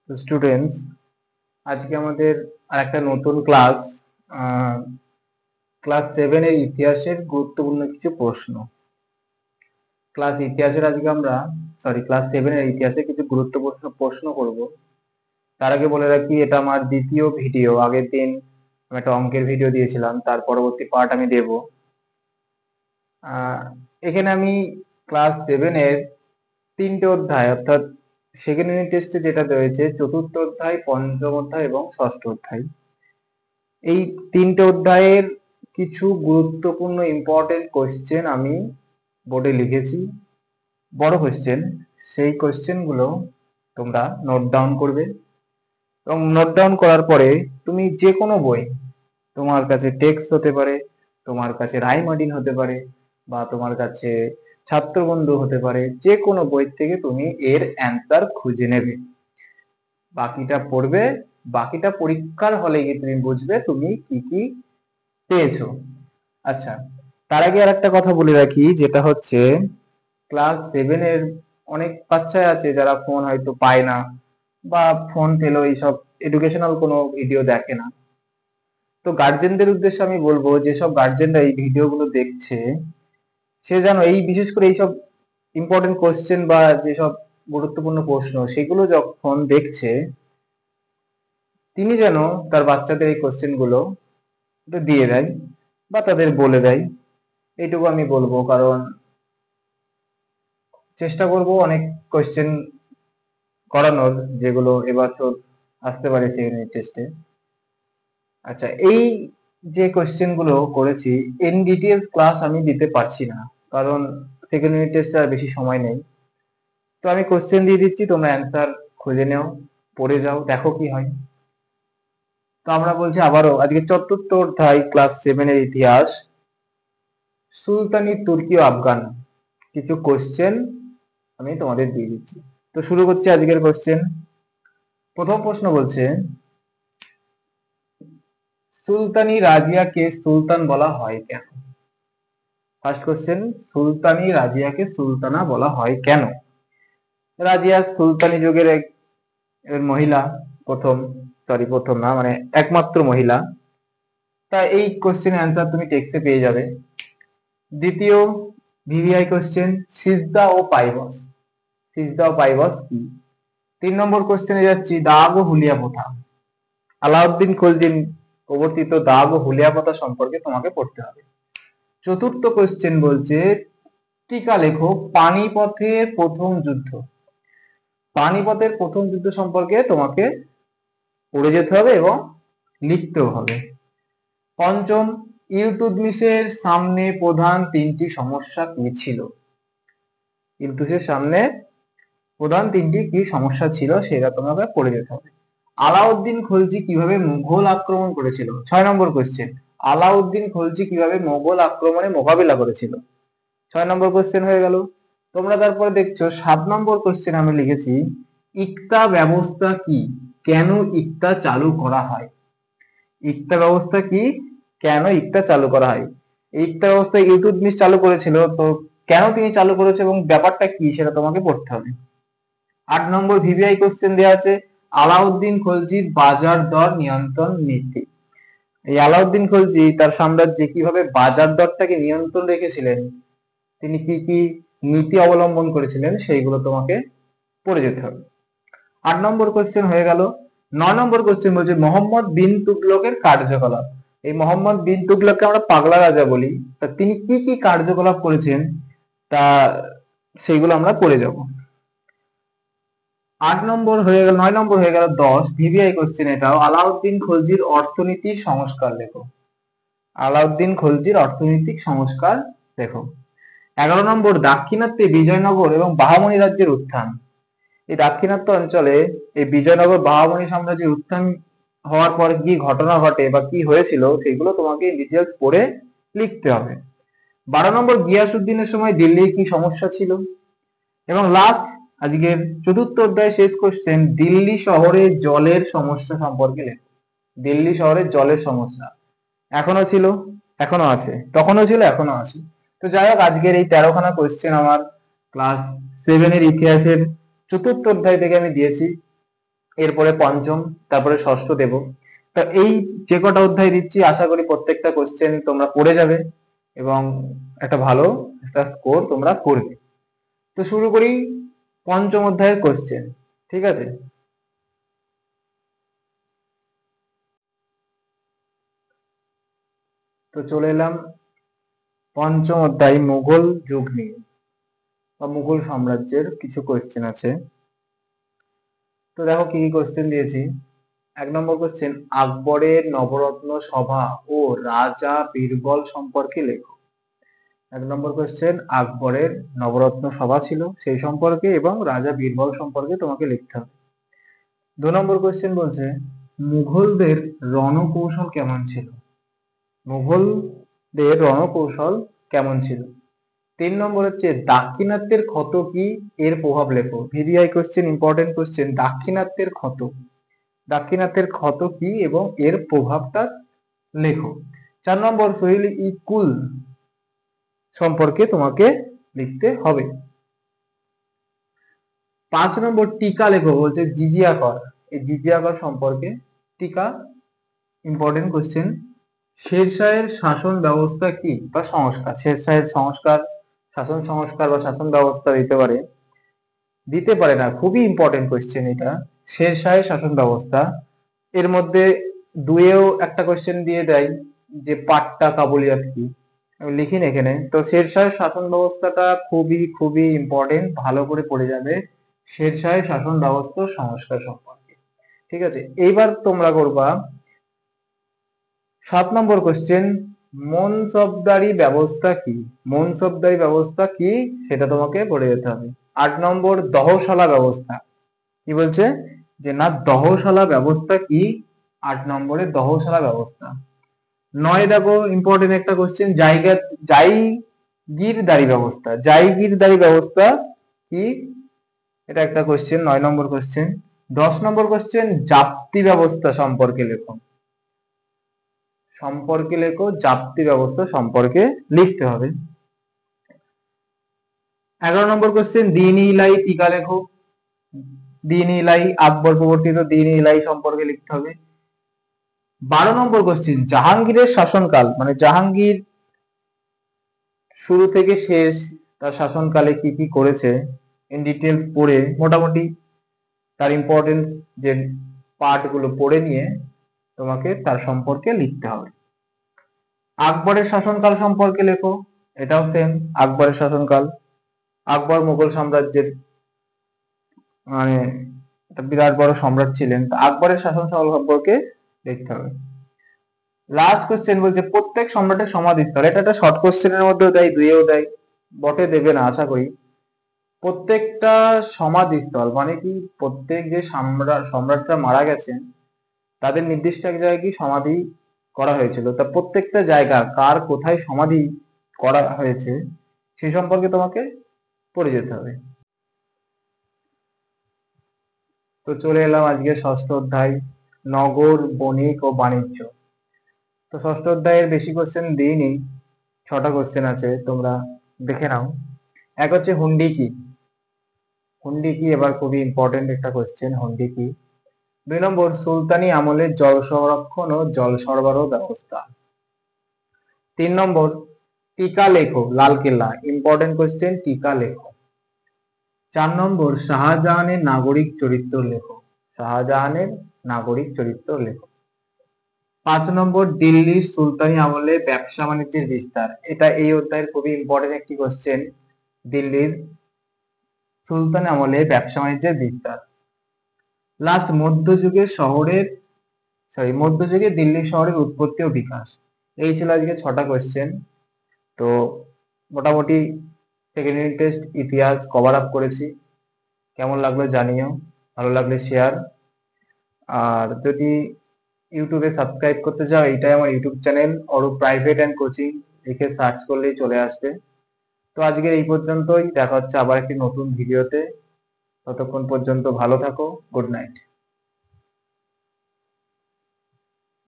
তো স্টুডেন্টস, আজকে আমাদের আরেকটা নতুন ক্লাস, ক্লাস 7 এর ইতিহাসের গুরুত্বপূর্ণ কিছু প্রশ্ন। ক্লাস 7 এর ইতিহাসে কিছু গুরুত্বপূর্ণ প্রশ্ন করব। তার আগে বলে রাখি, এটা আমার দ্বিতীয় ভিডিও। আগের দিন আমি একটা অঙ্কের ভিডিও দিয়েছিলাম, তার পরবর্তী পার্ট আমি দেব। এখানে আমি ক্লাস 7 এর 3টে অধ্যায়, অর্থাৎ সেকেন্ড ইউনিট টেস্টে যেটা রয়েছে, চতুর্থ অধ্যায়, পঞ্চম অধ্যায় এবং ষষ্ঠ অধ্যায়, এই 3টে অধ্যায়ের কিছু গুরুত্বপূর্ণ ইম্পর্টেন্ট কোশ্চেন আমি বোর্ডে লিখেছি, বড় কোশ্চেন। সেই কোশ্চেন গুলো তোমরা নোট ডাউন করবে, এবং নোট ডাউন করার পরে তুমি যে কোনো বই, তোমার কাছে টেক্সট হতে পারে, তোমার কাছে রাইমার্ডিন হতে পারে, বা তোমার কাছে ছাত্রবন্ধু হতে পারে, যে কোনো বই থেকে তুমি এর অ্যান্সার খুঁজে নেবে, বাকিটা পড়বে। বাকিটা পরীক্ষার হলে গিয়ে তুমি বুঝবে তুমি কি কি পেয়েছো। আচ্ছা, তার আগে আর একটা কথা বলে রাখি, যেটা হচ্ছে ক্লাস 7 এর অনেক বাচ্চা আছে যারা ফোন হয়তো পায় না, বা ফোন পেলেও এইসব এডুকেশনাল কোনো ভিডিও দেখে না। তো গার্জেনদের উদ্দেশ্যে আমি বলবো, যেসব গার্জেনরা এই ভিডিওগুলো দেখছে, সে যেন এই বিশেষ করে এইসব ইম্পর্টেন্ট কোশ্চেন বা যেসব গুরুত্বপূর্ণ প্রশ্ন সেগুলো যখন দেখছে, তিনি যেন তার বাচ্চাদের এই কোশ্চেন গুলো দিয়ে দেয় বা তাদের বলে দেয়। এইটুকু আমি বলবো, কারণ চেষ্টা করব অনেক কোশ্চেন করানোর, যেগুলো এবছর আসতে পারে সেই ইউনিট টেস্টে। আচ্ছা, এই যে কোশ্চেন গুলো করেছি, ইন ডিটেলস ক্লাস আমি দিতে পারছি না, কারণ সেকেন্ড ইউনিট টেস্টে আর বেশি সময় নেই। তো আমি কোশ্চেন দিয়ে দিচ্ছি, তোমরা অ্যান্সার খুঁজে নাও, পড়ে যাও, দেখো কি হয়। তো আমরা বলছি আবারও, আজকে চতুর্থ অধ্যায় ক্লাস 7 এর ইতিহাস, সুলতানি তুর্কি ও আফগান, কিছু কোশ্চেন আমি তোমাদের দিয়ে দিচ্ছি। তো শুরু করছি আজকের কোশ্চেন। প্রথম প্রশ্ন বলছে, সুলতানি রাজিয়াকে সুলতান বলা হয় কেন? ফার্স্ট কোশ্চেন, সুলতানি রাজিয়াকে সুলতানা বলা হয় কেন? রাজিয়া সুলতানি যুগের এক মহিলা, প্রথম না, মানে একমাত্র মহিলা। তা এই কোশ্চেনের অ্যান্সার তুমি টেক্সটে পেয়ে যাবে। দ্বিতীয় ভিভিআই কোশ্চেন, সিজদা ও পাইবস। সিজদা ও পাইবস কি? 3 নম্বর কোশ্চেনে যাচ্ছি, দাগ ও হুলিয়া প্রথা। আলাউদ্দিন খলজির প্রবর্তিত দাগ ও হুলিয়া প্রথা সম্পর্কে তোমাকে পড়তে হবে। চতুর্থ কোশ্চেন বলছে, টিকা লেখো পানিপথের প্রথম যুদ্ধ। পানিপথের প্রথম যুদ্ধ সম্পর্কে তোমাকে পড়ে যেতে হবে এবং লিখতেও হবে। পঞ্চম, ইলতুৎমিশের সামনে প্রধান 3টি সমস্যা কি ছিল? ইলতুৎমিশের সামনে প্রধান 3টি কি সমস্যা ছিল সেটা তোমাকে পড়ে যেতে হবে। আলাউদ্দিন খলজি কিভাবে মুঘল আক্রমণ করেছিল? 6 নম্বর কোশ্চেন, আলাউদ্দিন খলজি কিভাবে মুঘল আক্রমণে মোকাবিলা করেছিল? 6 নম্বর কোশ্চেন হয়ে গেল। তোমরা তারপরে দেখছো 7 নম্বর কোশ্চেন আমি লিখেছি, ইকতা ব্যবস্থা কি, কেন ইকতা চালু করা হয়? ইকতা ব্যবস্থা কি, কেন ইকতা চালু করা হয়? ইকতা ব্যবস্থা ইলতুৎমিশ চালু করেছিল, তো কেন তিনি চালু করেছে এবং ব্যাপারটা কি সেটা তোমাকে পড়তে হবে। 8 নম্বর ভিভিআই কোশ্চেন দেওয়া আছে, আলাউদ্দিন খলজির বাজার দর নিয়ন্ত্রণ নীতি। এই আলাউদ্দিন খলজি তার সাম্রাজ্যে কিভাবে বাজার দরটাকে নিয়ন্ত্রণ রেখেছিলেন, তিনি কি কি নীতি অবলম্বন করেছিলেন, সেইগুলো তোমাকে পড়ে যেতে হবে। 8 নম্বর কোশ্চেন হয়ে গেল। 9 নম্বর কোশ্চেন বলছে, মোহাম্মদ বিন তুগলকের কার্যকলাপ। এই মোহাম্মদ বিন তুগলককে আমরা পাগলা রাজা বলি, তা তিনি কি কি কার্যকলাপ করেছেন তা সেইগুলো আমরা পড়ে যাব। 8 নম্বর হয়ে গেল। 9 নম্বর হয়ে গেল। 10 ভিভিআই কোশ্চেন এটাও, আলাউদ্দিন খলজির অর্থনীতির সংস্কার লেখো। আলাউদ্দিন খলজির অর্থনৈতিক সংস্কার লেখো। 11 নম্বর, দাক্ষিণাত্যে বিজয়নগর এবং বাহামনি রাজ্যের উত্থান। এই দাক্ষিণাত্য অঞ্চলে এই বিজয়নগর বাহামনি সাম্রাজ্যের উত্থান হওয়ার পর কি ঘটনা ঘটে বা কি হয়েছিল সেগুলো তোমাকে ডিটেলস পড়ে লিখতে হবে। 12 নম্বর, গিয়াসুদ্দিনের সময় দিল্লির কি সমস্যা ছিল? এবং লাস্ট, আজকের চতুর্থ অধ্যায় শেষ কোশ্চেন, দিল্লি শহরে জলের সমস্যা সম্পর্কে লেখো। দিল্লি শহরের জলের সমস্যা এখনো ছিল, এখনো আছে, তখনও ছিল, এখনো আছে। তো যাই হোক, আজকের এই 13খানা কোশ্চেন আমার ক্লাস 7 এর ইতিহাসের চতুর্থ অধ্যায় থেকে আমি দিয়েছি। এরপরে পঞ্চম, তারপরে ষষ্ঠ দেব। তা এই যে কটা অধ্যায় দিচ্ছি আশা করি প্রত্যেকটা কোশ্চেন তোমরা পড়ে যাবে এবং একটা ভালো একটা স্কোর তোমরা করবে। তো শুরু করি পঞ্চম অধ্যায়ের কোশ্চেন, ঠিক আছে? তো চলে এলাম পঞ্চম অধ্যায় মুঘল যুগ নিয়ে বা মুঘল সাম্রাজ্যের কিছু কোশ্চেন আছে। তো দেখো কি কি কোশ্চেন দিয়েছি। 1 নম্বর কোশ্চেন, আকবরের নবরত্ন সভা ও রাজা বীরবল সম্পর্কে লেখো। 1 নম্বর কোশ্চেন, আকবরের নবরত্ন সভা ছিল সেই সম্পর্কে এবং রাজা বীরবল সম্পর্কে তোমাকে লিখতে হবে। 2 নম্বর কোশ্চেন বলছে, মুঘলদের রণকৌশল কেমন ছিল? মুঘলদের রণকৌশল কেমন ছিল? 3 নম্বর হচ্ছে, দাক্ষিণাত্যের ক্ষত কি, এর প্রভাব লেখো। VVI question, important question. দাক্ষিণাত্যের ক্ষত, দাক্ষিণাত্যের ক্ষত কি এবং এর প্রভাবটা লেখো। 4 নম্বর, সোহিল ই কুল সম্পর্কে তোমাকে লিখতে হবে। 5 নম্বর, টিকা লেখো বলছে জিজিয়া কর, এই জিজিয়া কর সম্পর্কে টিকা, ইম্পর্টেন্ট কোশ্চেন। শেরশাহের শাসন ব্যবস্থা কি বা সংস্কার, শেরশাহের সংস্কার, শাসন সংস্কার বা শাসন ব্যবস্থা দিতে পারে না, খুবই ইম্পর্টেন্ট কোশ্চেন এটা। শেরশাহের শাসন ব্যবস্থা, এর মধ্যে দুয়েও একটা কোশ্চেন দিয়ে দেয় যে পাট্টা কাবুলিয়াত কি, আমি লিখিনি এখানে। তো শেরশাহের শাসন ব্যবস্থাটা খুবই খুবই ইম্পর্টেন্ট, ভালো করে পড়ে যাবে শেরশাহের শাসন ব্যবস্থা সংস্কার সম্পর্কে, ঠিক আছে? এইবার তোমরা করবা 7 নম্বর কোশ্চেন, মনসবদারি ব্যবস্থা কি? মনসবদারি ব্যবস্থা কি সেটা তোমাকে পড়ে যেতে হবে। 8 নম্বর, দহশালা ব্যবস্থা কি বলছে যে না, দহশালা ব্যবস্থা কি? 8 নম্বরে দহশালা ব্যবস্থা। 9 দেখো ইম্পর্টেন্ট একটা কোশ্চেন, জাইগিরদারি ব্যবস্থা, জাইগিরদারি ব্যবস্থা কি? এটা একটা কোশ্চেন, 9 নম্বর কোশ্চেন। 10 নম্বর কোশ্চেন, জাপ্তি ব্যবস্থা সম্পর্কে লেখো, জাপ্তি ব্যবস্থা সম্পর্কে লিখতে হবে। 11 নম্বর কোশ্চেন, দিন ইলাই টিকা লেখো, দিন ইলাই, আকবর প্রবর্তিত দিন ইলাই সম্পর্কে লিখতে হবে। 12 নম্বর কোশ্চেন, জাহাঙ্গীরের শাসনকাল, মানে জাহাঙ্গীর শুরু থেকে শেষ তার শাসনকালে কি কি করেছে ইন ডিটেলস পড়ে, মোটামুটি তার ইম্পর্টেন্স যে পার্ট গুলো পড়ে নিয়ে তোমাকে তার সম্পর্কে লিখতে হবে। আকবরের শাসনকাল সম্পর্কে লেখো, এটাও সেম, আকবরের শাসনকাল। আকবর মুঘল সাম্রাজ্যের মানে একটা বিরাট বড় সম্রাট ছিলেন, আকবরের শাসনকাল সম্পর্কে লিখতে হবে। লাস্ট কোশ্চেন বলছে, প্রত্যেক সম্রাটের সমাধিস্থল, এটা একটা শর্ট কোশ্চেনের মধ্যেও দেয়, দুইয়েও দেয়, বটে দেবে না আশা করি। প্রত্যেকটা সমাধিস্থল মানে কি, প্রত্যেক যে সম্রাটরা মারা গেছেন তাদের নির্দিষ্ট এক জায়গায় কি সমাধি করা হয়েছিল, তা প্রত্যেকটা জায়গা কার কোথায় সমাধি করা হয়েছে সে সম্পর্কে তোমাকে পড়ে যেতে হবে। তো চলে এলাম আজকে ষষ্ঠ অধ্যায়, নগর বণিক ও বাণিজ্য। তো ষষ্ঠ অধ্যায়ের বেশি কোশ্চেন দিইনি, 6টা কোশ্চেন আছে, তোমরা দেখে নাও। এক হচ্ছে হুন্ডি কি, হুন্ডি কি এবার খুবই ইম্পর্টেন্ট একটা কোশ্চেন, হুন্ডি কি। 2 নম্বর, সুলতানি আমলের জল সংরক্ষণ ও জল সরবরাহ ব্যবস্থা। 3 নম্বর, টিকা লেখো, লালকেল্লা, ইম্পর্টেন্ট কোশ্চেন, টিকা লেখো। 4 নম্বর, শাহজাহানের নাগরিক চরিত্র লেখো, শাহজাহানের নাগরিক চরিত্র লেখো। 5 নম্বর, দিল্লির সুলতানি আমলে ব্যবসা বাণিজ্যের বিস্তার, এটা এই অধ্যায়ের খুবই ইম্পর্টেন্ট একটি কোশ্চেন, দিল্লির সুলতানি আমলে ব্যবসা বাণিজ্যের বিস্তার। লাস্ট, মধ্যযুগে দিল্লি শহরের উৎপত্তি ও বিকাশ। এই ছিল আজকে 6টা কোশ্চেন। তো মোটামুটি সেকেন্ড ইউনিট টেস্ট ইতিহাস কভার আপ করেছি, কেমন লাগলো জানিও, ভালো লাগলে শেয়ার। আর যদি ইউটিউবে সাবস্ক্রাইব করতে চাও, এটাই আমার YouTube channel, Arup private and coaching লিখে সার্চ করলেই চলে আসবে। তো আজকে এই পর্যন্তই, দেখা হচ্ছে আবার একটি নতুন ভিডিওতে, ততক্ষণ পর্যন্ত ভালো থাকো, গুড নাইট।